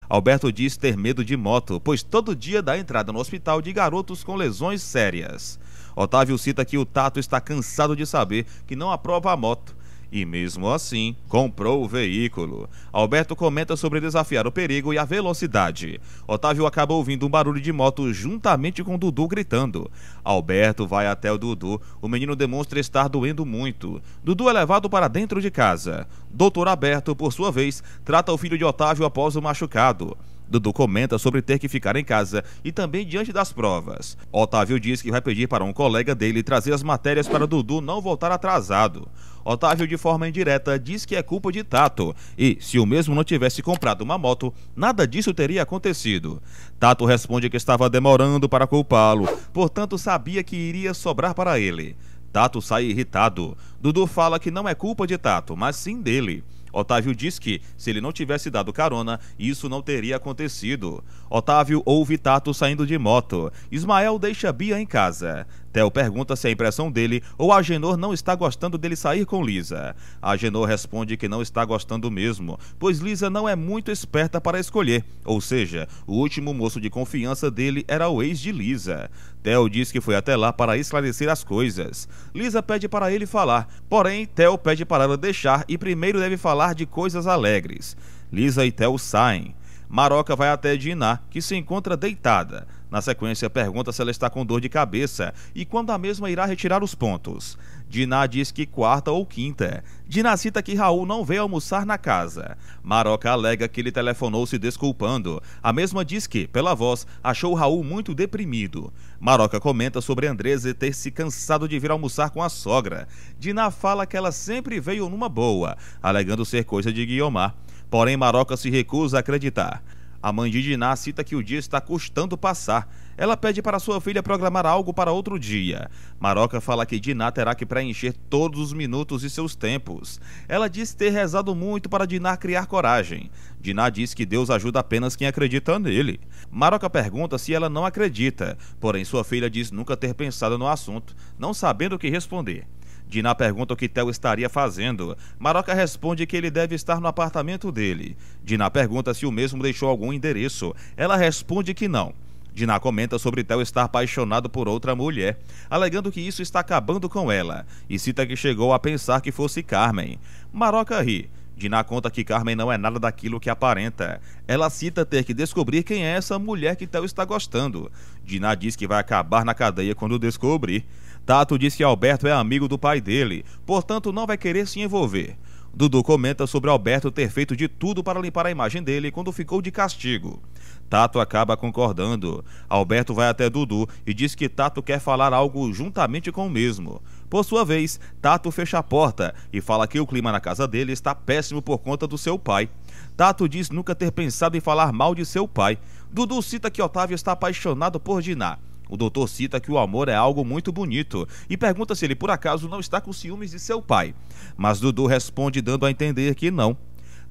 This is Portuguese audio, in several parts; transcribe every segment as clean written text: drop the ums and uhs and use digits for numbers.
Alberto diz ter medo de moto, pois todo dia dá entrada no hospital de garotos com lesões sérias. Otávio cita que o Tato está cansado de saber que não aprova a moto e, mesmo assim, comprou o veículo. Alberto comenta sobre desafiar o perigo e a velocidade. Otávio acaba ouvindo um barulho de moto juntamente com Dudu gritando. Alberto vai até o Dudu. O menino demonstra estar doendo muito. Dudu é levado para dentro de casa. Doutor Alberto, por sua vez, trata o filho de Otávio após o machucado. Dudu comenta sobre ter que ficar em casa e também diante das provas. Otávio diz que vai pedir para um colega dele trazer as matérias para Dudu não voltar atrasado. Otávio, de forma indireta, diz que é culpa de Tato e, se o mesmo não tivesse comprado uma moto, nada disso teria acontecido. Tato responde que estava demorando para culpá-lo, portanto sabia que iria sobrar para ele. Tato sai irritado. Dudu fala que não é culpa de Tato, mas sim dele. Otávio diz que, se ele não tivesse dado carona, isso não teria acontecido. Otávio ouve Tato saindo de moto. Ismael deixa Bia em casa. Theo pergunta se é impressão dele ou Agenor não está gostando dele sair com Lisa. Agenor responde que não está gostando mesmo, pois Lisa não é muito esperta para escolher, ou seja, o último moço de confiança dele era o ex de Lisa. Theo diz que foi até lá para esclarecer as coisas. Lisa pede para ele falar, porém Theo pede para ela deixar e primeiro deve falar de coisas alegres. Lisa e Theo saem. Maroca vai até Diná, que se encontra deitada. Na sequência, pergunta se ela está com dor de cabeça e quando a mesma irá retirar os pontos. Diná diz que quarta ou quinta. Diná cita que Raul não veio almoçar na casa. Maroca alega que ele telefonou se desculpando. A mesma diz que, pela voz, achou Raul muito deprimido. Maroca comenta sobre Andresa ter se cansado de vir almoçar com a sogra. Diná fala que ela sempre veio numa boa, alegando ser coisa de Guiomar. Porém, Maroca se recusa a acreditar. A mãe de Diná cita que o dia está custando passar. Ela pede para sua filha programar algo para outro dia. Maroca fala que Diná terá que preencher todos os minutos de seus tempos. Ela diz ter rezado muito para Diná criar coragem. Diná diz que Deus ajuda apenas quem acredita nele. Maroca pergunta se ela não acredita, porém sua filha diz nunca ter pensado no assunto, não sabendo o que responder. Diná pergunta o que Theo estaria fazendo. Maroca responde que ele deve estar no apartamento dele. Diná pergunta se o mesmo deixou algum endereço. Ela responde que não. Diná comenta sobre Theo estar apaixonado por outra mulher, alegando que isso está acabando com ela, e cita que chegou a pensar que fosse Carmen. Maroca ri. Diná conta que Carmen não é nada daquilo que aparenta. Ela cita ter que descobrir quem é essa mulher que Theo está gostando. Diná diz que vai acabar na cadeia quando descobrir. Tato diz que Alberto é amigo do pai dele, portanto não vai querer se envolver. Dudu comenta sobre Alberto ter feito de tudo para limpar a imagem dele quando ficou de castigo. Tato acaba concordando. Alberto vai até Dudu e diz que Tato quer falar algo juntamente com o mesmo. Por sua vez, Tato fecha a porta e fala que o clima na casa dele está péssimo por conta do seu pai. Tato diz nunca ter pensado em falar mal de seu pai. Dudu cita que Otávio está apaixonado por Diná. O doutor cita que o amor é algo muito bonito e pergunta se ele por acaso não está com ciúmes de seu pai. Mas Dudu responde dando a entender que não.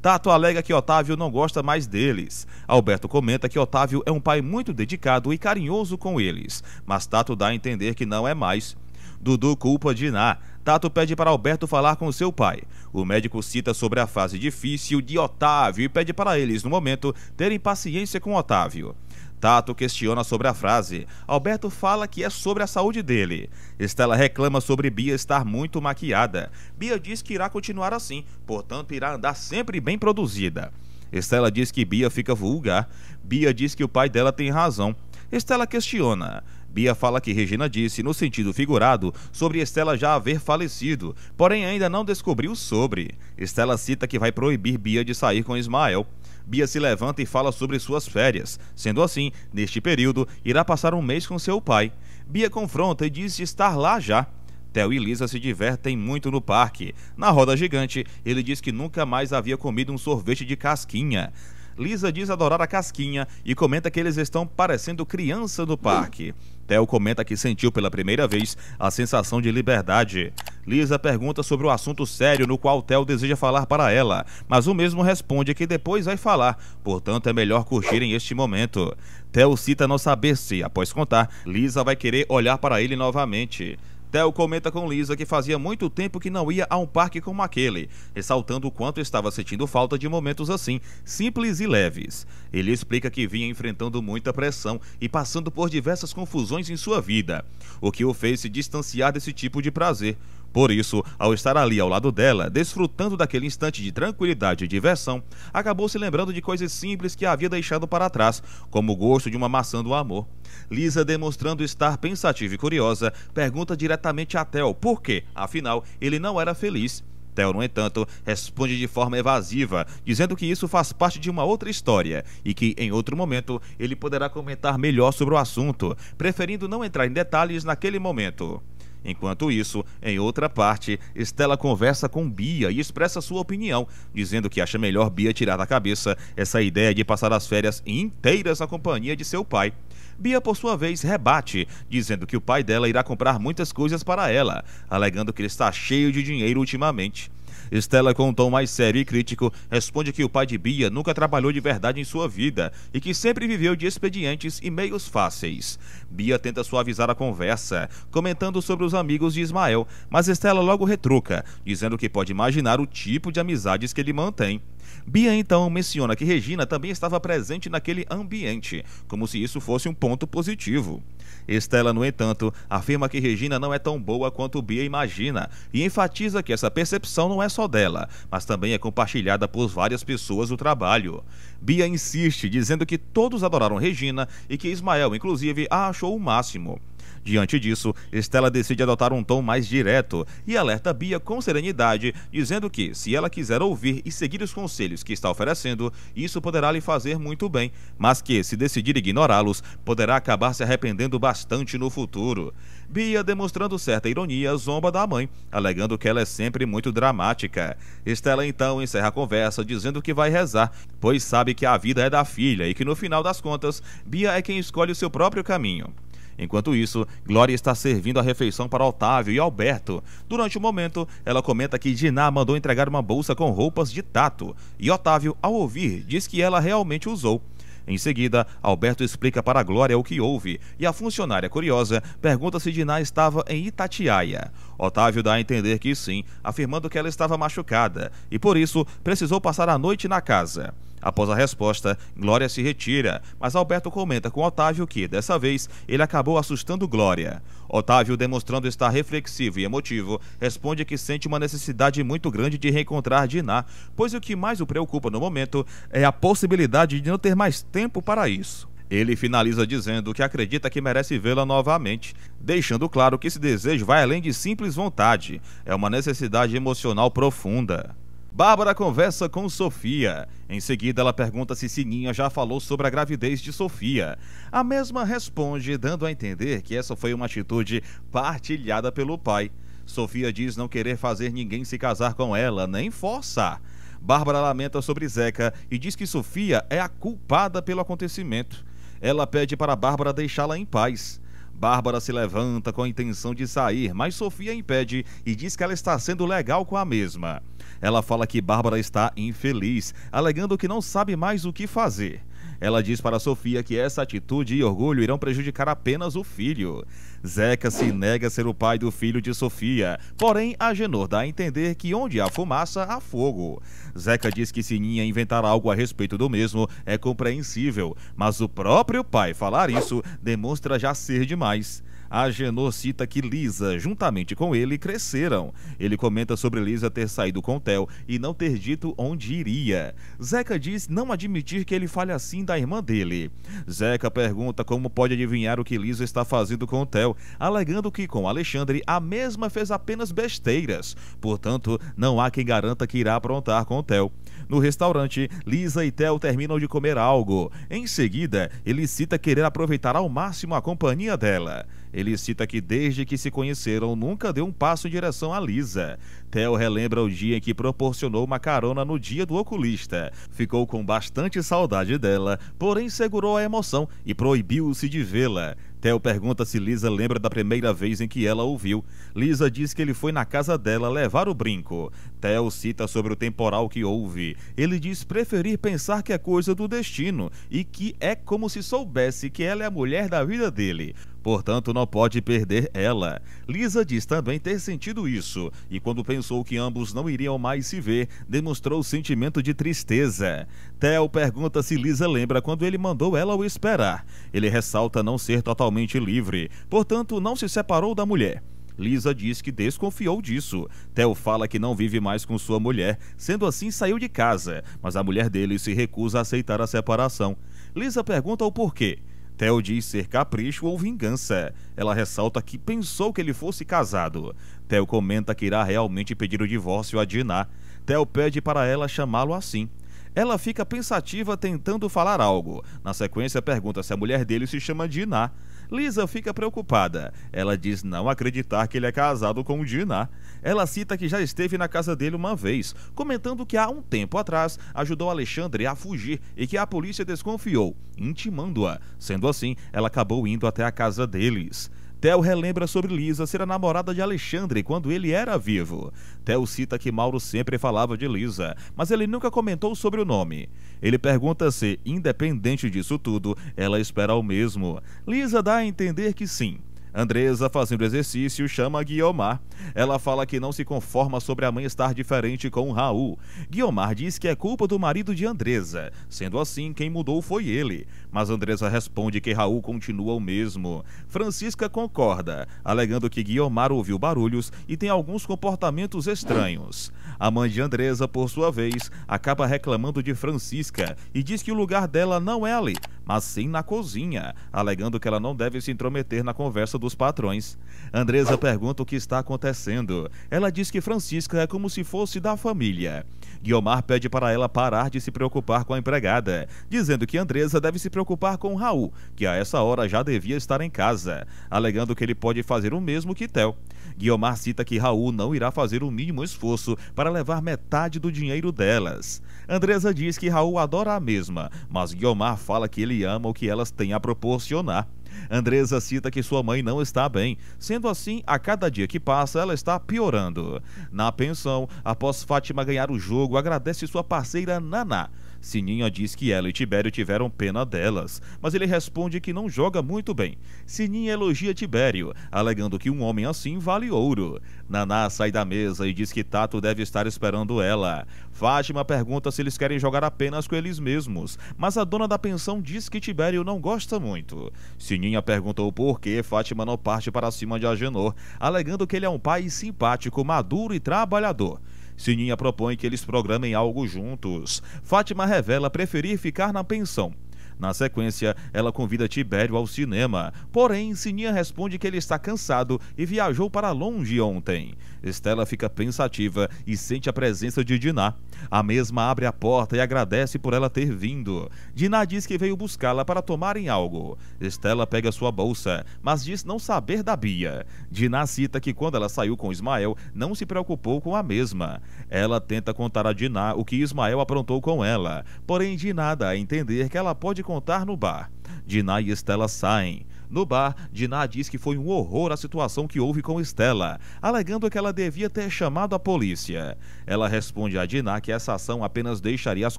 Tato alega que Otávio não gosta mais deles. Alberto comenta que Otávio é um pai muito dedicado e carinhoso com eles, mas Tato dá a entender que não é mais. Dudu culpa Diná. Tato pede para Alberto falar com seu pai. O médico cita sobre a fase difícil de Otávio e pede para eles, no momento, terem paciência com Otávio. Tato questiona sobre a frase. Alberto fala que é sobre a saúde dele. Estela reclama sobre Bia estar muito maquiada. Bia diz que irá continuar assim, portanto irá andar sempre bem produzida. Estela diz que Bia fica vulgar. Bia diz que o pai dela tem razão. Estela questiona. Bia fala que Regina disse, no sentido figurado, sobre Estela já haver falecido, porém ainda não descobriu sobre. Estela cita que vai proibir Bia de sair com Ismael. Bia se levanta e fala sobre suas férias. Sendo assim, neste período, irá passar um mês com seu pai. Bia confronta e diz estar lá já. Theo e Lisa se divertem muito no parque. Na roda gigante, ele diz que nunca mais havia comido um sorvete de casquinha. Lisa diz adorar a casquinha e comenta que eles estão parecendo criança no parque. Theo comenta que sentiu pela primeira vez a sensação de liberdade. Lisa pergunta sobre o assunto sério no qual Theo deseja falar para ela, mas o mesmo responde que depois vai falar, portanto é melhor curtirem este momento. Theo cita não saber se, após contar, Lisa vai querer olhar para ele novamente. Theo comenta com Lisa que fazia muito tempo que não ia a um parque como aquele, ressaltando o quanto estava sentindo falta de momentos assim, simples e leves. Ele explica que vinha enfrentando muita pressão e passando por diversas confusões em sua vida, o que o fez se distanciar desse tipo de prazer. Por isso, ao estar ali ao lado dela, desfrutando daquele instante de tranquilidade e diversão, acabou se lembrando de coisas simples que havia deixado para trás, como o gosto de uma maçã do amor. Lisa, demonstrando estar pensativa e curiosa, pergunta diretamente a Theo por quê, afinal, ele não era feliz. Theo, no entanto, responde de forma evasiva, dizendo que isso faz parte de uma outra história e que, em outro momento, ele poderá comentar melhor sobre o assunto, preferindo não entrar em detalhes naquele momento. Enquanto isso, em outra parte, Stella conversa com Bia e expressa sua opinião, dizendo que acha melhor Bia tirar da cabeça essa ideia de passar as férias inteiras na companhia de seu pai. Bia, por sua vez, rebate, dizendo que o pai dela irá comprar muitas coisas para ela, alegando que ele está cheio de dinheiro ultimamente. Stella, com um tom mais sério e crítico, responde que o pai de Bia nunca trabalhou de verdade em sua vida e que sempre viveu de expedientes e meios fáceis. Bia tenta suavizar a conversa, comentando sobre os amigos de Ismael, mas Stella logo retruca, dizendo que pode imaginar o tipo de amizades que ele mantém. Bia então menciona que Regina também estava presente naquele ambiente, como se isso fosse um ponto positivo. Stella, no entanto, afirma que Regina não é tão boa quanto Bia imagina e enfatiza que essa percepção não é só dela, mas também é compartilhada por várias pessoas do trabalho. Bia insiste, dizendo que todos adoraram Regina e que Ismael, inclusive, a achou o máximo. Diante disso, Stella decide adotar um tom mais direto e alerta Bia com serenidade, dizendo que, se ela quiser ouvir e seguir os conselhos que está oferecendo, isso poderá lhe fazer muito bem, mas que, se decidir ignorá-los, poderá acabar se arrependendo bastante no futuro. Bia, demonstrando certa ironia, zomba da mãe, alegando que ela é sempre muito dramática. Stella então encerra a conversa dizendo que vai rezar, pois sabe que a vida é da filha e que, no final das contas, Bia é quem escolhe o seu próprio caminho. Enquanto isso, Glória está servindo a refeição para Otávio e Alberto. Durante o momento, ela comenta que Diná mandou entregar uma bolsa com roupas de Tato, e Otávio, ao ouvir, diz que ela realmente usou. Em seguida, Alberto explica para Glória o que houve, e a funcionária, curiosa, pergunta se Diná estava em Itatiaia. Otávio dá a entender que sim, afirmando que ela estava machucada, e por isso precisou passar a noite na casa. Após a resposta, Glória se retira, mas Alberto comenta com Otávio que, dessa vez, ele acabou assustando Glória. Otávio, demonstrando estar reflexivo e emotivo, responde que sente uma necessidade muito grande de reencontrar Diná, pois o que mais o preocupa no momento é a possibilidade de não ter mais tempo para isso. Ele finaliza dizendo que acredita que merece vê-la novamente, deixando claro que esse desejo vai além de simples vontade, é uma necessidade emocional profunda. Bárbara conversa com Sofia. Em seguida, ela pergunta se Sininha já falou sobre a gravidez de Sofia. A mesma responde, dando a entender que essa foi uma atitude partilhada pelo pai. Sofia diz não querer fazer ninguém se casar com ela, nem forçar. Bárbara lamenta sobre Zeca e diz que Sofia é a culpada pelo acontecimento. Ela pede para Bárbara deixá-la em paz. Bárbara se levanta com a intenção de sair, mas Sofia impede e diz que ela está sendo legal com a mesma. Ela fala que Bárbara está infeliz, alegando que não sabe mais o que fazer. Ela diz para Sofia que essa atitude e orgulho irão prejudicar apenas o filho. Zeca se nega a ser o pai do filho de Sofia, porém Agenor dá a entender que onde há fumaça, há fogo. Zeca diz que Sininha inventar algo a respeito do mesmo é compreensível, mas o próprio pai falar isso demonstra já ser demais. Agenor cita que Lisa, juntamente com ele, cresceram. Ele comenta sobre Lisa ter saído com Theo e não ter dito onde iria. Zeca diz não admitir que ele fale assim da irmã dele. Zeca pergunta como pode adivinhar o que Lisa está fazendo com Theo, alegando que com Alexandre a mesma fez apenas besteiras. Portanto, não há quem garanta que irá aprontar com Theo. No restaurante, Lisa e Theo terminam de comer algo. Em seguida, ele cita querer aproveitar ao máximo a companhia dela. Ele cita que desde que se conheceram nunca deu um passo em direção a Lisa. Theo relembra o dia em que proporcionou uma carona no dia do oculista. Ficou com bastante saudade dela, porém segurou a emoção e proibiu-se de vê-la. Theo pergunta se Lisa lembra da primeira vez em que ela o viu. Lisa diz que ele foi na casa dela levar o brinco. Theo cita sobre o temporal que houve. Ele diz preferir pensar que é coisa do destino e que é como se soubesse que ela é a mulher da vida dele. Portanto, não pode perder ela. Lisa diz também ter sentido isso, e quando pensou que ambos não iriam mais se ver, demonstrou sentimento de tristeza. Theo pergunta se Lisa lembra quando ele mandou ela o esperar. Ele ressalta não ser totalmente livre, portanto, não se separou da mulher. Lisa diz que desconfiou disso. Theo fala que não vive mais com sua mulher, sendo assim saiu de casa, mas a mulher dele se recusa a aceitar a separação. Lisa pergunta o porquê. Theo diz ser capricho ou vingança. Ela ressalta que pensou que ele fosse casado. Theo comenta que irá realmente pedir o divórcio a Dinah. Theo pede para ela chamá-lo assim. Ela fica pensativa tentando falar algo. Na sequência pergunta se a mulher dele se chama Dinah. Lisa fica preocupada. Ela diz não acreditar que ele é casado com Dinah. Ela cita que já esteve na casa dele uma vez, comentando que há um tempo atrás ajudou Alexandre a fugir e que a polícia desconfiou, intimando-a. Sendo assim, ela acabou indo até a casa deles. Theo relembra sobre Lisa ser a namorada de Alexandre quando ele era vivo. Theo cita que Mauro sempre falava de Lisa, mas ele nunca comentou sobre o nome. Ele pergunta se, independente disso tudo, ela espera o mesmo. Lisa dá a entender que sim. Andresa, fazendo exercício, chama Guiomar. Ela fala que não se conforma sobre a mãe estar diferente com Raul. Guiomar diz que é culpa do marido de Andresa. Sendo assim, quem mudou foi ele. Mas Andresa responde que Raul continua o mesmo. Francisca concorda, alegando que Guiomar ouviu barulhos e tem alguns comportamentos estranhos. A mãe de Andresa, por sua vez, acaba reclamando de Francisca e diz que o lugar dela não é ali, mas sim na cozinha, alegando que ela não deve se intrometer na conversa dos patrões. Andresa pergunta o que está acontecendo. Ela diz que Francisca é como se fosse da família. Guiomar pede para ela parar de se preocupar com a empregada, dizendo que Andresa deve se preocupar com Raul, que a essa hora já devia estar em casa, alegando que ele pode fazer o mesmo que Theo. Guiomar cita que Raul não irá fazer o mínimo esforço para levar metade do dinheiro delas. Andresa diz que Raul adora a mesma, mas Guiomar fala que ele ama o que elas têm a proporcionar. Andresa cita que sua mãe não está bem, sendo assim, a cada dia que passa, ela está piorando. Na pensão, após Fátima ganhar o jogo, agradece sua parceira Naná. Sininha diz que ela e Tibério tiveram pena delas, mas ele responde que não joga muito bem. Sininha elogia Tibério, alegando que um homem assim vale ouro. Naná sai da mesa e diz que Tato deve estar esperando ela. Fátima pergunta se eles querem jogar apenas com eles mesmos, mas a dona da pensão diz que Tibério não gosta muito. Sininha perguntou por que Fátima não parte para cima de Agenor, alegando que ele é um pai simpático, maduro e trabalhador. Sininha propõe que eles programem algo juntos. Fátima revela preferir ficar na pensão. Na sequência, ela convida Tibério ao cinema. Porém, Sininha responde que ele está cansado e viajou para longe ontem. Estela fica pensativa e sente a presença de Dinah. A mesma abre a porta e agradece por ela ter vindo. Dinah diz que veio buscá-la para tomarem algo. Estela pega sua bolsa, mas diz não saber da Bia. Dinah cita que quando ela saiu com Ismael, não se preocupou com a mesma. Ela tenta contar a Dinah o que Ismael aprontou com ela. Porém, Dinah dá a entender que ela pode contar no bar. Dinah e Estela saem. No bar, Dinah diz que foi um horror a situação que houve com Estela, alegando que ela devia ter chamado a polícia. Ela responde a Dinah que essa ação apenas deixaria as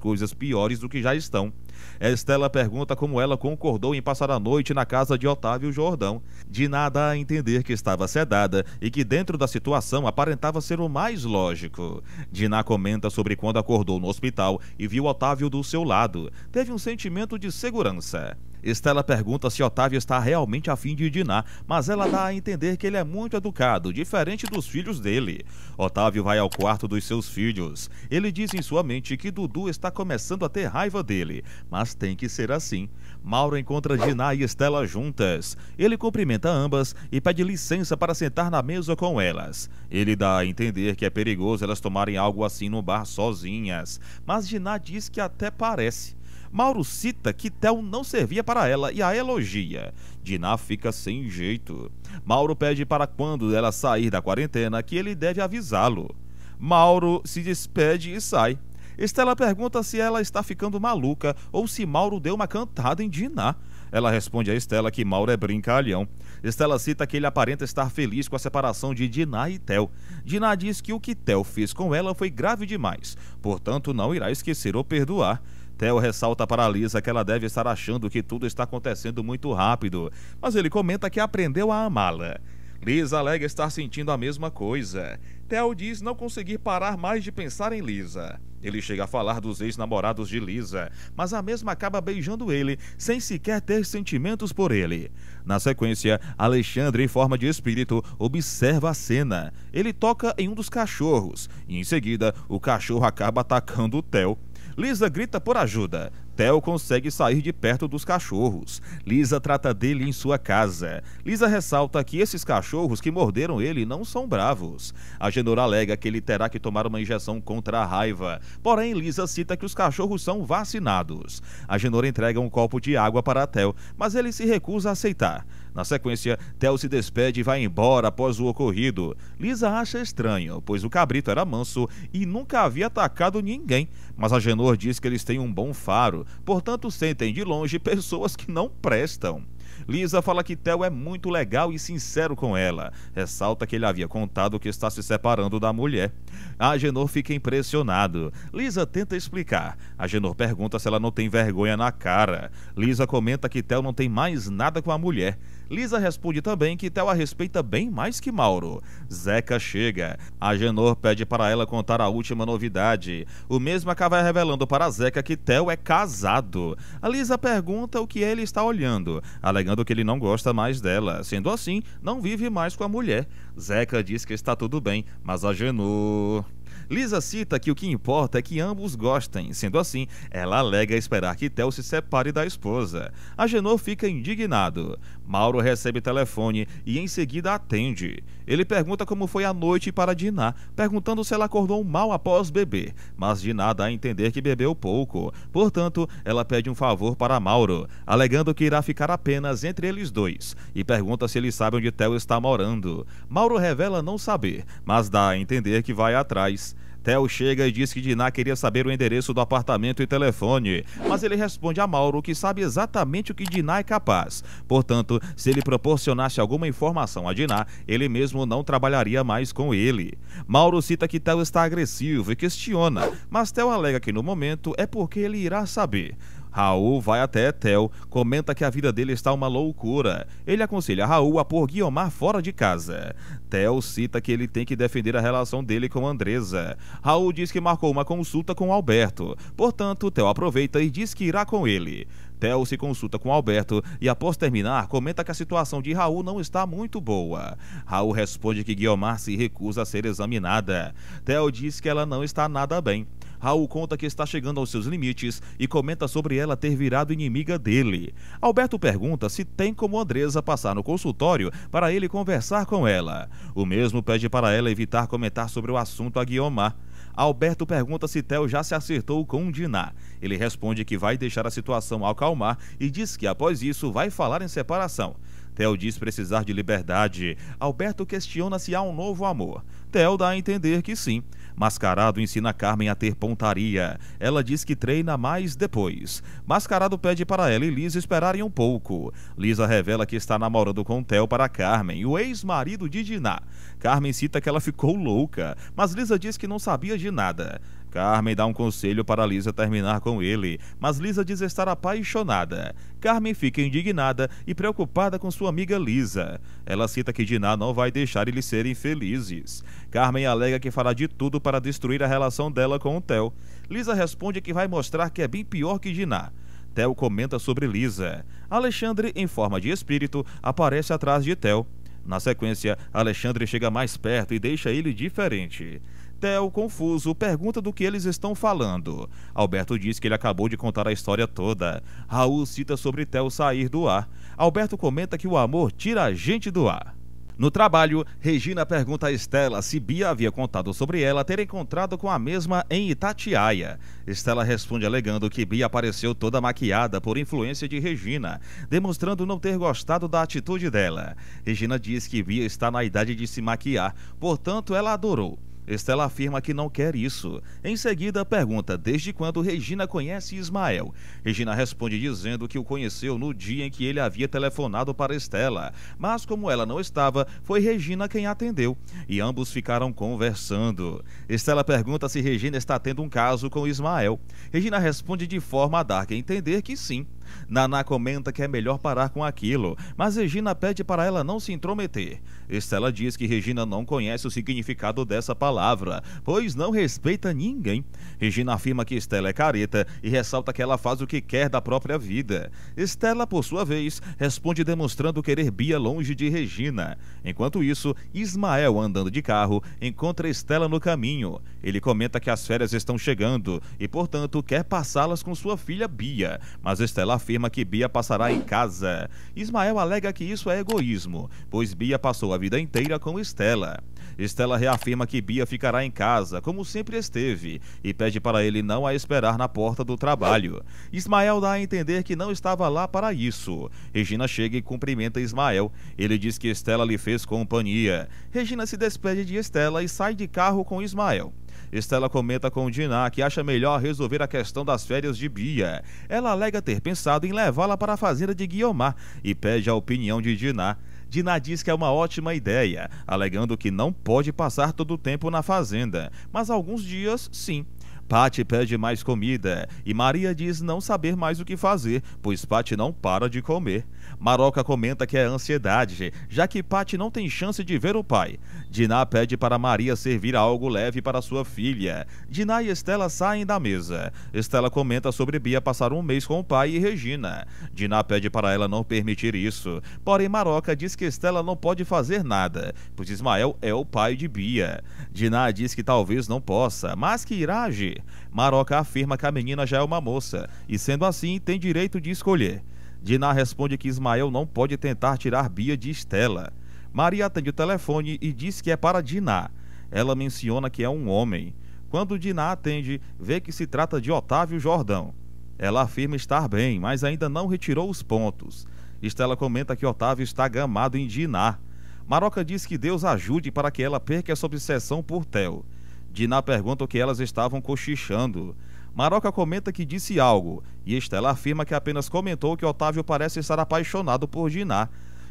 coisas piores do que já estão. Estela pergunta como ela concordou em passar a noite na casa de Otávio Jordão. Dinah dá a entender que estava sedada e que dentro da situação aparentava ser o mais lógico. Dinah comenta sobre quando acordou no hospital e viu Otávio do seu lado. Teve um sentimento de segurança. Estela pergunta se Otávio está realmente afim de Dinah, mas ela dá a entender que ele é muito educado, diferente dos filhos dele. Otávio vai ao quarto dos seus filhos. Ele diz em sua mente que Dudu está começando a ter raiva dele, mas tem que ser assim. Mauro encontra Dinah e Estela juntas. Ele cumprimenta ambas e pede licença para sentar na mesa com elas. Ele dá a entender que é perigoso elas tomarem algo assim no bar sozinhas, mas Dinah diz que até parece. Mauro cita que Theo não servia para ela e a elogia. Dinah fica sem jeito. Mauro pede para quando ela sair da quarentena que ele deve avisá-lo. Mauro se despede e sai. Estela pergunta se ela está ficando maluca ou se Mauro deu uma cantada em Diná. Ela responde a Estela que Mauro é brincalhão. Estela cita que ele aparenta estar feliz com a separação de Diná e Theo. Diná diz que o que Theo fez com ela foi grave demais, portanto não irá esquecer ou perdoar. Theo ressalta para Lisa que ela deve estar achando que tudo está acontecendo muito rápido, mas ele comenta que aprendeu a amá-la. Lisa alega estar sentindo a mesma coisa. Theo diz não conseguir parar mais de pensar em Lisa. Ele chega a falar dos ex-namorados de Lisa, mas a mesma acaba beijando ele, sem sequer ter sentimentos por ele. Na sequência, Alexandre, em forma de espírito, observa a cena. Ele toca em um dos cachorros, e em seguida, o cachorro acaba atacando o Theo. Lisa grita por ajuda. Theo consegue sair de perto dos cachorros. Lisa trata dele em sua casa. Lisa ressalta que esses cachorros que morderam ele não são bravos. Agenor alega que ele terá que tomar uma injeção contra a raiva. Porém, Lisa cita que os cachorros são vacinados. Agenor entrega um copo de água para Theo, mas ele se recusa a aceitar. Na sequência, Theo se despede e vai embora após o ocorrido. Lisa acha estranho, pois o cabrito era manso e nunca havia atacado ninguém. Mas Agenor diz que eles têm um bom faro, portanto sentem de longe pessoas que não prestam. Lisa fala que Theo é muito legal e sincero com ela. Ressalta que ele havia contado que está se separando da mulher. Agenor fica impressionado. Lisa tenta explicar. Agenor pergunta se ela não tem vergonha na cara. Lisa comenta que Theo não tem mais nada com a mulher. Lisa responde também que Theo a respeita bem mais que Mauro. Zeca chega. Agenor pede para ela contar a última novidade. O mesmo acaba revelando para Zeca que Theo é casado. A Lisa pergunta o que ele está olhando, alegando que ele não gosta mais dela. Sendo assim, não vive mais com a mulher. Zeca diz que está tudo bem, mas Agenor... Lisa cita que o que importa é que ambos gostem. Sendo assim, ela alega esperar que Theo se separe da esposa. Agenor fica indignado. Mauro recebe telefone e em seguida atende. Ele pergunta como foi a noite para Diná, perguntando se ela acordou mal após beber. Mas Diná dá a entender que bebeu pouco. Portanto, ela pede um favor para Mauro, alegando que irá ficar apenas entre eles dois. E pergunta se ele sabe onde Theo está morando. Mauro revela não saber, mas dá a entender que vai atrás. Theo chega e diz que Diná queria saber o endereço do apartamento e telefone, mas ele responde a Mauro que sabe exatamente o que Diná é capaz. Portanto, se ele proporcionasse alguma informação a Diná, ele mesmo não trabalharia mais com ele. Mauro cita que Theo está agressivo e questiona, mas Theo alega que no momento é porque ele irá saber. Raul vai até Theo, comenta que a vida dele está uma loucura. Ele aconselha Raul a pôr Guiomar fora de casa. Theo cita que ele tem que defender a relação dele com Andresa. Raul diz que marcou uma consulta com Alberto. Portanto, Theo aproveita e diz que irá com ele. Theo se consulta com Alberto e, após terminar, comenta que a situação de Raul não está muito boa. Raul responde que Guiomar se recusa a ser examinada. Theo diz que ela não está nada bem. Raul conta que está chegando aos seus limites e comenta sobre ela ter virado inimiga dele. Alberto pergunta se tem como Andresa passar no consultório para ele conversar com ela. O mesmo pede para ela evitar comentar sobre o assunto a Guiomar. Alberto pergunta se Theo já se acertou com Diná. Ele responde que vai deixar a situação acalmar e diz que após isso vai falar em separação. Theo diz precisar de liberdade. Alberto questiona se há um novo amor. Theo dá a entender que sim. Mascarado ensina Carmen a ter pontaria. Ela diz que treina mais depois. Mascarado pede para ela e Lisa esperarem um pouco. Lisa revela que está namorando com Theo para Carmen, o ex-marido de Diná. Carmen cita que ela ficou louca, mas Lisa diz que não sabia de nada. Carmen dá um conselho para Lisa terminar com ele, mas Lisa diz estar apaixonada. Carmen fica indignada e preocupada com sua amiga Lisa. Ela cita que Diná não vai deixar eles serem felizes. Carmen alega que fará de tudo para destruir a relação dela com o Theo. Lisa responde que vai mostrar que é bem pior que Diná. Theo comenta sobre Lisa. Alexandre, em forma de espírito, aparece atrás de Theo. Na sequência, Alexandre chega mais perto e deixa ele diferente. Theo, confuso, pergunta do que eles estão falando. Alberto diz que ele acabou de contar a história toda. Raul cita sobre Theo sair do ar. Alberto comenta que o amor tira a gente do ar. No trabalho, Regina pergunta a Estela se Bia havia contado sobre ela ter encontrado com a mesma em Itatiaia. Estela responde alegando que Bia apareceu toda maquiada por influência de Regina, demonstrando não ter gostado da atitude dela. Regina diz que Bia está na idade de se maquiar, portanto ela adorou. Estela afirma que não quer isso. Em seguida, pergunta desde quando Regina conhece Ismael. Regina responde dizendo que o conheceu no dia em que ele havia telefonado para Estela, mas como ela não estava, foi Regina quem atendeu, e ambos ficaram conversando. Estela pergunta se Regina está tendo um caso com Ismael. Regina responde de forma a dar a entender que sim. Naná comenta que é melhor parar com aquilo, mas Regina pede para ela não se intrometer. Estela diz que Regina não conhece o significado dessa palavra, pois não respeita ninguém. Regina afirma que Estela é careta e ressalta que ela faz o que quer da própria vida. Estela, por sua vez, responde demonstrando querer Bia longe de Regina. Enquanto isso, Ismael, andando de carro, encontra Estela no caminho. Ele comenta que as férias estão chegando e, portanto, quer passá-las com sua filha Bia, mas Estela afirma que Bia passará em casa. Ismael alega que isso é egoísmo, pois Bia passou a vida inteira com Estela. Estela reafirma que Bia ficará em casa, como sempre esteve, e pede para ele não a esperar na porta do trabalho. Ismael dá a entender que não estava lá para isso. Regina chega e cumprimenta Ismael. Ele diz que Estela lhe fez companhia. Regina se despede de Estela e sai de carro com Ismael. Estela comenta com Diná que acha melhor resolver a questão das férias de Bia. Ela alega ter pensado em levá-la para a fazenda de Guiomar e pede a opinião de Diná. Diná diz que é uma ótima ideia, alegando que não pode passar todo o tempo na fazenda, mas alguns dias sim. Pati pede mais comida e Maria diz não saber mais o que fazer, pois Pati não para de comer. Maroca comenta que é ansiedade, já que Pati não tem chance de ver o pai. Diná pede para Maria servir algo leve para sua filha. Diná e Estela saem da mesa. Estela comenta sobre Bia passar um mês com o pai e Regina. Diná pede para ela não permitir isso, porém Maroca diz que Estela não pode fazer nada, pois Ismael é o pai de Bia. Diná diz que talvez não possa, mas que irá agir. Maroca afirma que a menina já é uma moça e, sendo assim, tem direito de escolher. Diná responde que Ismael não pode tentar tirar Bia de Estela. Maria atende o telefone e diz que é para Diná. Ela menciona que é um homem. Quando Diná atende, vê que se trata de Otávio Jordão. Ela afirma estar bem, mas ainda não retirou os pontos. Estela comenta que Otávio está gamado em Diná. Maroca diz que Deus ajude para que ela perca essa obsessão por Theo. Diná pergunta o que elas estavam cochichando. Maroca comenta que disse algo, e Estela afirma que apenas comentou que Otávio parece estar apaixonado por Diná.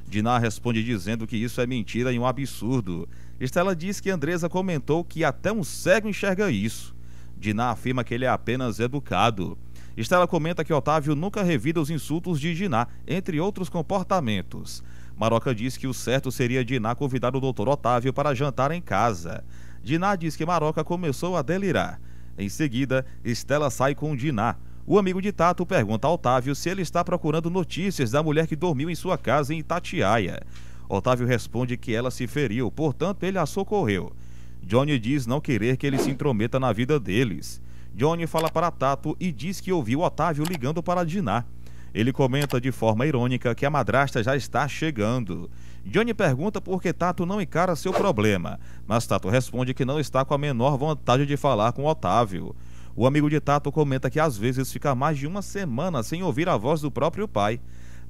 Diná responde dizendo que isso é mentira e um absurdo. Estela diz que Andresa comentou que até um cego enxerga isso. Diná afirma que ele é apenas educado. Estela comenta que Otávio nunca revida os insultos de Diná, entre outros comportamentos. Maroca diz que o certo seria Diná convidar o Dr. Otávio para jantar em casa. Diná diz que Maroca começou a delirar. Em seguida, Estela sai com Diná. O amigo de Tato pergunta a Otávio se ele está procurando notícias da mulher que dormiu em sua casa em Itatiaia. Otávio responde que ela se feriu, portanto ele a socorreu. Johnny diz não querer que ele se intrometa na vida deles. Johnny fala para Tato e diz que ouviu Otávio ligando para Diná. Ele comenta de forma irônica que a madrasta já está chegando. Johnny pergunta por que Tato não encara seu problema, mas Tato responde que não está com a menor vontade de falar com Otávio. O amigo de Tato comenta que às vezes fica mais de uma semana sem ouvir a voz do próprio pai.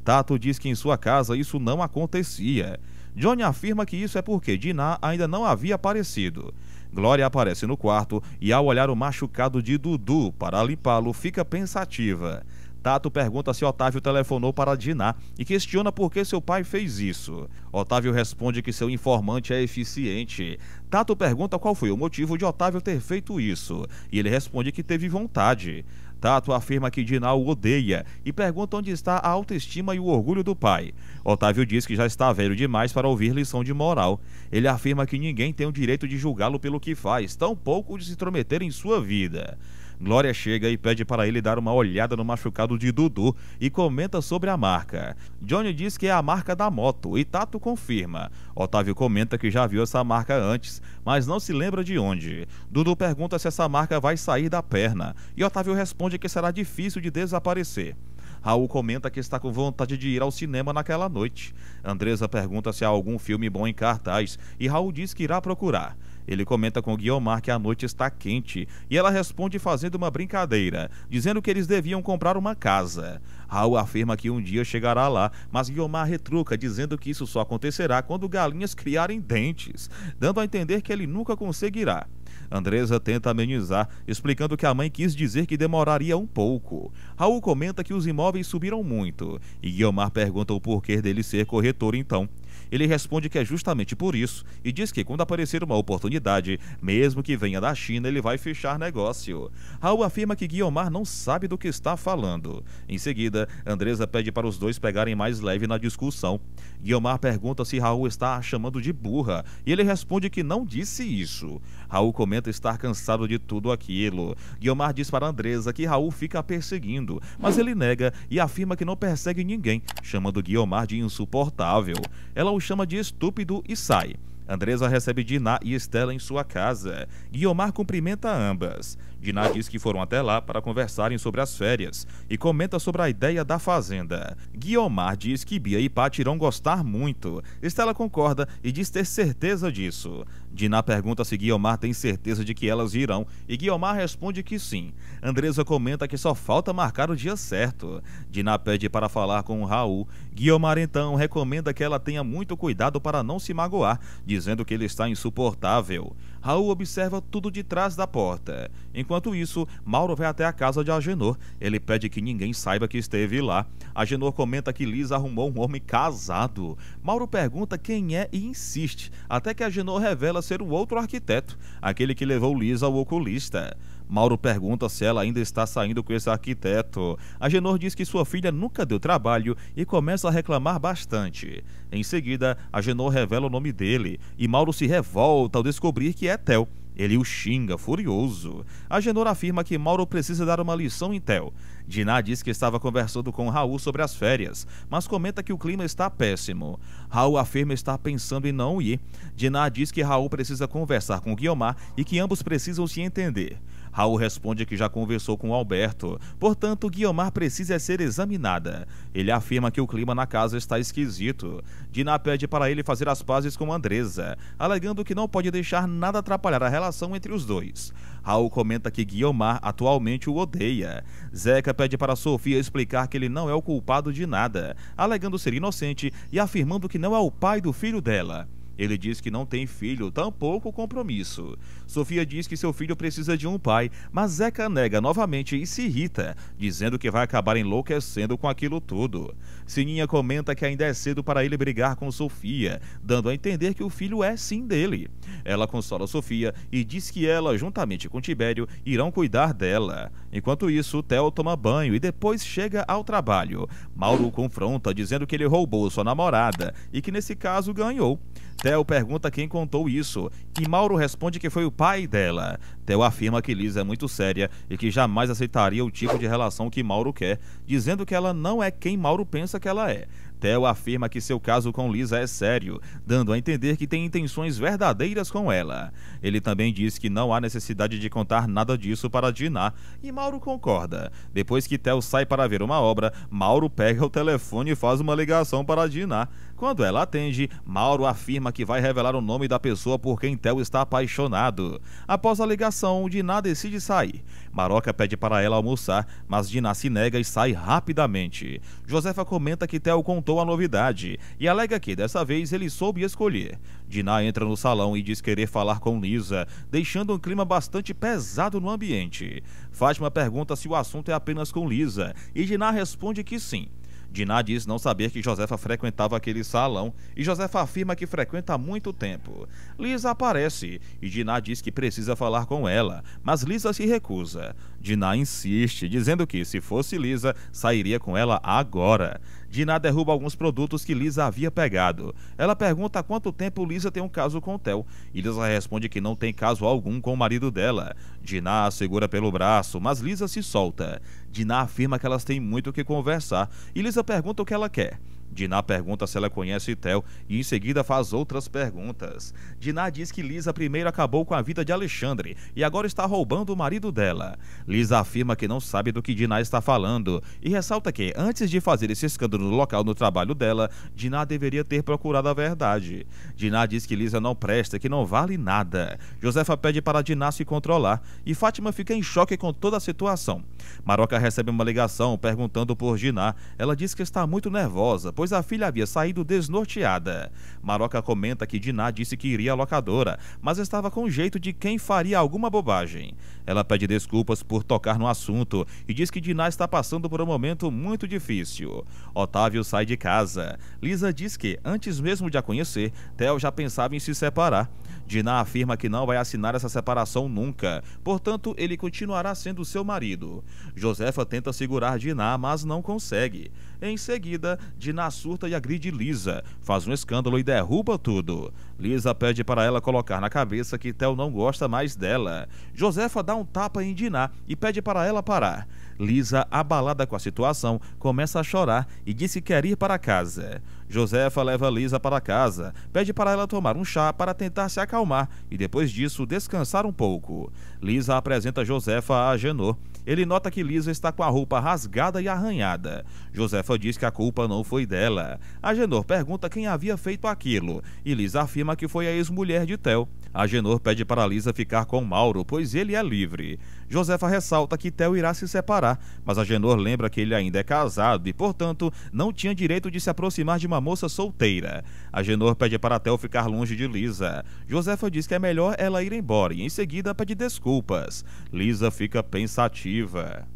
Tato diz que em sua casa isso não acontecia. Johnny afirma que isso é porque Diná ainda não havia aparecido. Glória aparece no quarto e, ao olhar o machucado de Dudu para limpá-lo, fica pensativa. Tato pergunta se Otávio telefonou para Diná e questiona por que seu pai fez isso. Otávio responde que seu informante é eficiente. Tato pergunta qual foi o motivo de Otávio ter feito isso e ele responde que teve vontade. Tato afirma que Diná o odeia e pergunta onde está a autoestima e o orgulho do pai. Otávio diz que já está velho demais para ouvir lição de moral. Ele afirma que ninguém tem o direito de julgá-lo pelo que faz, tampouco de se intrometer em sua vida. Glória chega e pede para ele dar uma olhada no machucado de Dudu e comenta sobre a marca. Johnny diz que é a marca da moto e Tato confirma. Otávio comenta que já viu essa marca antes, mas não se lembra de onde. Dudu pergunta se essa marca vai sair da perna e Otávio responde que será difícil de desaparecer. Raul comenta que está com vontade de ir ao cinema naquela noite. Andresa pergunta se há algum filme bom em cartaz e Raul diz que irá procurar. Ele comenta com Guiomar que a noite está quente e ela responde fazendo uma brincadeira, dizendo que eles deviam comprar uma casa. Raul afirma que um dia chegará lá, mas Guiomar retruca dizendo que isso só acontecerá quando galinhas criarem dentes, dando a entender que ele nunca conseguirá. Andresa tenta amenizar, explicando que a mãe quis dizer que demoraria um pouco. Raul comenta que os imóveis subiram muito e Guiomar pergunta o porquê dele ser corretor então. Ele responde que é justamente por isso e diz que quando aparecer uma oportunidade, mesmo que venha da China, ele vai fechar negócio. Raul afirma que Guiomar não sabe do que está falando. Em seguida, Andresa pede para os dois pegarem mais leve na discussão. Guiomar pergunta se Raul está a chamando de burra e ele responde que não disse isso. Raul comenta estar cansado de tudo aquilo. Guiomar diz para Andresa que Raul fica a perseguindo, mas ele nega e afirma que não persegue ninguém, chamando Guiomar de insuportável. Ela o chama de estúpido e sai. Andresa recebe Diná e Estela em sua casa. Guiomar cumprimenta ambas. Diná diz que foram até lá para conversarem sobre as férias e comenta sobre a ideia da fazenda. Guiomar diz que Bia e Paty irão gostar muito. Estela concorda e diz ter certeza disso. Diná pergunta se Guiomar tem certeza de que elas irão e Guiomar responde que sim. Andresa comenta que só falta marcar o dia certo. Diná pede para falar com o Raul. Guiomar então recomenda que ela tenha muito cuidado para não se magoar, dizendo que ele está insuportável. Raul observa tudo de trás da porta. Enquanto isso, Mauro vai até a casa de Agenor. Ele pede que ninguém saiba que esteve lá. Agenor comenta que Lisa arrumou um homem casado. Mauro pergunta quem é e insiste, até que Agenor revela ser o outro arquiteto, aquele que levou Lisa ao oculista. Mauro pergunta se ela ainda está saindo com esse arquiteto. Agenor diz que sua filha nunca deu trabalho e começa a reclamar bastante. Em seguida, Agenor revela o nome dele e Mauro se revolta ao descobrir que é Theo. Ele o xinga, furioso. Agenor afirma que Mauro precisa dar uma lição em Theo. Diná diz que estava conversando com Raul sobre as férias, mas comenta que o clima está péssimo. Raul afirma estar pensando em não ir. Diná diz que Raul precisa conversar com Guiomar e que ambos precisam se entender. Raul responde que já conversou com Alberto, portanto Guiomar precisa ser examinada. Ele afirma que o clima na casa está esquisito. Diná pede para ele fazer as pazes com Andresa, alegando que não pode deixar nada atrapalhar a relação entre os dois. Raul comenta que Guiomar atualmente o odeia. Zeca pede para Sofia explicar que ele não é o culpado de nada, alegando ser inocente e afirmando que não é o pai do filho dela. Ele diz que não tem filho, tampouco compromisso. Sofia diz que seu filho precisa de um pai, mas Zeca nega novamente e se irrita, dizendo que vai acabar enlouquecendo com aquilo tudo. Sininha comenta que ainda é cedo para ele brigar com Sofia, dando a entender que o filho é sim dele. Ela consola Sofia e diz que ela, juntamente com Tibério, irão cuidar dela. Enquanto isso, Theo toma banho e depois chega ao trabalho. Mauro o confronta, dizendo que ele roubou sua namorada e que nesse caso ganhou. Theo pergunta quem contou isso e Mauro responde que foi o pai dela. Theo afirma que Lisa é muito séria e que jamais aceitaria o tipo de relação que Mauro quer, dizendo que ela não é quem Mauro pensa que ela é. Theo afirma que seu caso com Lisa é sério, dando a entender que tem intenções verdadeiras com ela. Ele também diz que não há necessidade de contar nada disso para Diná, e Mauro concorda. Depois que Theo sai para ver uma obra, Mauro pega o telefone e faz uma ligação para Diná. Quando ela atende, Mauro afirma que vai revelar o nome da pessoa por quem Theo está apaixonado. Após a ligação, Diná decide sair. Maroca pede para ela almoçar, mas Diná se nega e sai rapidamente. Josefa comenta que Theo contou a novidade e alega que dessa vez ele soube escolher. Diná entra no salão e diz querer falar com Lisa, deixando um clima bastante pesado no ambiente. Fátima pergunta se o assunto é apenas com Lisa e Diná responde que sim. Diná diz não saber que Josefa frequentava aquele salão e Josefa afirma que frequenta há muito tempo. Lisa aparece e Diná diz que precisa falar com ela, mas Lisa se recusa. Diná insiste, dizendo que se fosse Lisa, sairia com ela agora. Diná derruba alguns produtos que Lisa havia pegado. Ela pergunta há quanto tempo Lisa tem um caso com Theo e Lisa responde que não tem caso algum com o marido dela. Diná a segura pelo braço, mas Lisa se solta. Diná afirma que elas têm muito o que conversar e Lisa pergunta o que ela quer. Diná pergunta se ela conhece Theo e em seguida faz outras perguntas. Diná diz que Lisa primeiro acabou com a vida de Alexandre e agora está roubando o marido dela. Lisa afirma que não sabe do que Diná está falando e ressalta que, antes de fazer esse escândalo no local do trabalho dela, Diná deveria ter procurado a verdade. Diná diz que Lisa não presta, que não vale nada. Josefa pede para Diná se controlar e Fátima fica em choque com toda a situação. Maroca recebe uma ligação perguntando por Diná. Ela diz que está muito nervosa pois a filha havia saído desnorteada. Maroca comenta que Diná disse que iria à locadora, mas estava com jeito de quem faria alguma bobagem. Ela pede desculpas por tocar no assunto e diz que Diná está passando por um momento muito difícil. Otávio sai de casa. Lisa diz que, antes mesmo de a conhecer, Theo já pensava em se separar. Diná afirma que não vai assinar essa separação nunca, portanto ele continuará sendo seu marido. Josefa tenta segurar Diná, mas não consegue. Em seguida, Diná surta e agride Lisa, faz um escândalo e derruba tudo. Lisa pede para ela colocar na cabeça que Theo não gosta mais dela. Josefa dá um tapa em Diná e pede para ela parar. Lisa, abalada com a situação, começa a chorar e diz que quer ir para casa. Josefa leva Lisa para casa, pede para ela tomar um chá para tentar se acalmar e depois disso descansar um pouco. Lisa apresenta Josefa a Agenor. Ele nota que Lisa está com a roupa rasgada e arranhada. Josefa diz que a culpa não foi dela. Agenor pergunta quem havia feito aquilo e Lisa afirma que foi a ex-mulher de Theo. Agenor pede para Lisa ficar com Mauro, pois ele é livre. Josefa ressalta que Theo irá se separar, mas Agenor lembra que ele ainda é casado e, portanto, não tinha direito de se aproximar de uma moça solteira. Agenor pede para Theo ficar longe de Lisa. Josefa diz que é melhor ela ir embora e, em seguida, pede desculpas. Lisa fica pensativa.